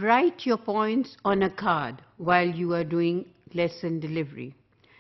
Write your points on a card while you are doing lesson delivery.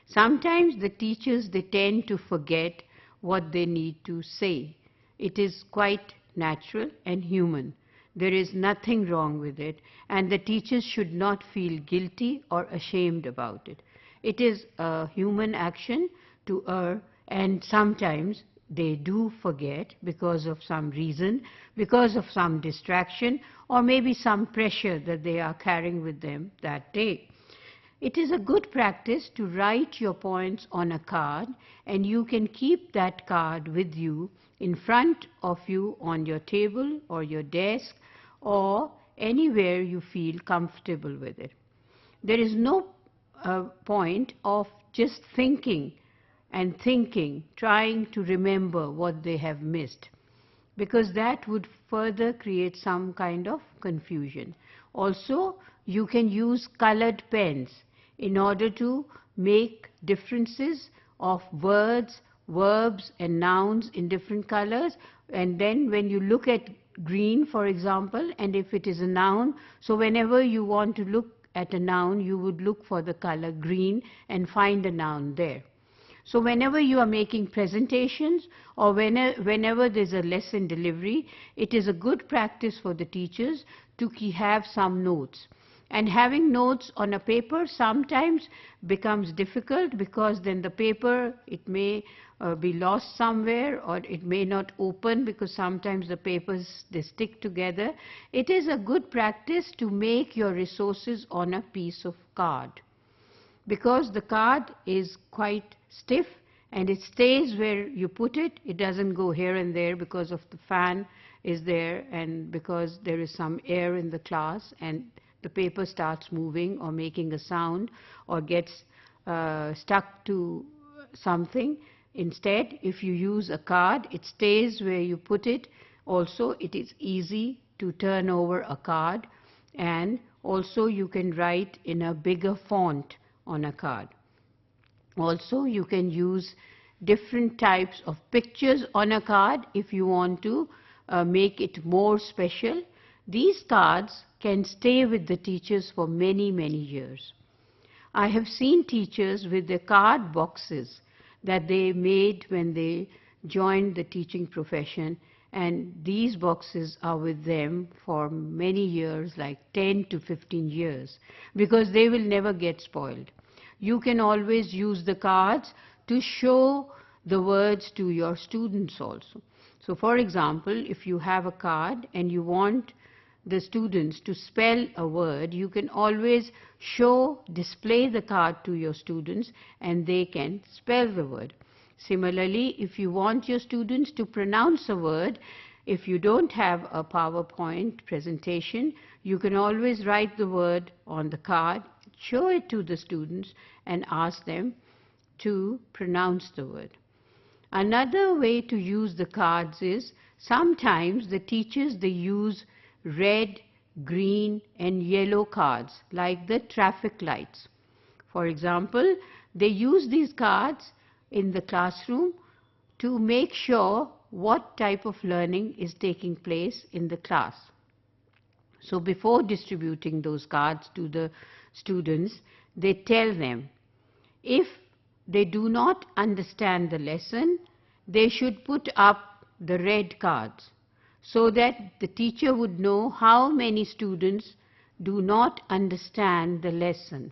Sometimes the teachers, they tend to forget what they need to say. It is quite natural and human. There is nothing wrong with it, and the teachers should not feel guilty or ashamed about it. It is a human action to err, and sometimes they do forget because of some reason, because of some distraction, or maybe some pressure that they are carrying with them that day. It is a good practice to write your points on a card, and you can keep that card with you in front of you on your table or your desk or anywhere you feel comfortable with it. There is no point of just thinking and thinking, trying to remember what they have missed, because that would further create some kind of confusion. Also, you can use colored pens in order to make differences of words, verbs and nouns in different colors, and then when you look at green, for example, and if it is a noun, so whenever you want to look at a noun, you would look for the color green and find a noun there. So whenever you are making presentations or whenever there's a lesson delivery, it is a good practice for the teachers to have some notes. And having notes on a paper sometimes becomes difficult, because then the paper, it may be lost somewhere, or it may not open because sometimes the papers, they stick together. It is a good practice to make your resources on a piece of card, because the card is quite stiff and it stays where you put it. It doesn't go here and there because of the fan is there, and because there is some air in the class and the paper starts moving or making a sound or gets stuck to something. Instead, if you use a card, it stays where you put it. Also, it is easy to turn over a card, and also you can write in a bigger font on a card. Also, you can use different types of pictures on a card if you want to make it more special. These cards can stay with the teachers for many, many years. I have seen teachers with their card boxes that they made when they joined the teaching profession, and these boxes are with them for many years, like 10 to 15 years, because they will never get spoiled. You can always use the cards to show the words to your students also. So for example, if you have a card and you want the students to spell a word, you can always display the card to your students and they can spell the word. Similarly, if you want your students to pronounce a word, if you don't have a PowerPoint presentation, you can always write the word on the card, show it to the students and ask them to pronounce the word. Another way to use the cards is sometimes the teachers, they use red, green and yellow cards like the traffic lights. For example, they use these cards in the classroom to make sure what type of learning is taking place in the class. So before distributing those cards to the students, they tell them if they do not understand the lesson, they should put up the red cards, so that the teacher would know how many students do not understand the lesson.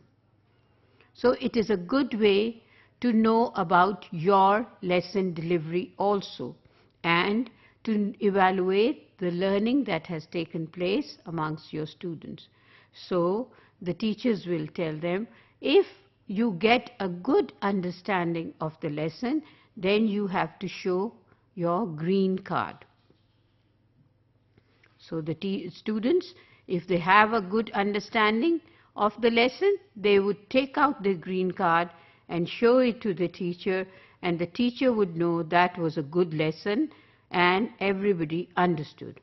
So it is a good way to know about your lesson delivery also, and to evaluate the learning that has taken place amongst your students. So the teachers will tell them, if you get a good understanding of the lesson, then you have to show your green card. So the students, if they have a good understanding of the lesson, they would take out the green card and show it to the teacher, and the teacher would know that was a good lesson and everybody understood.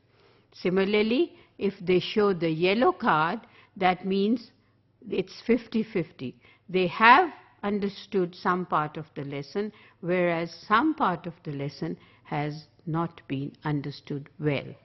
Similarly, if they show the yellow card, that means it's 50-50. They have understood some part of the lesson, whereas some part of the lesson has not been understood well.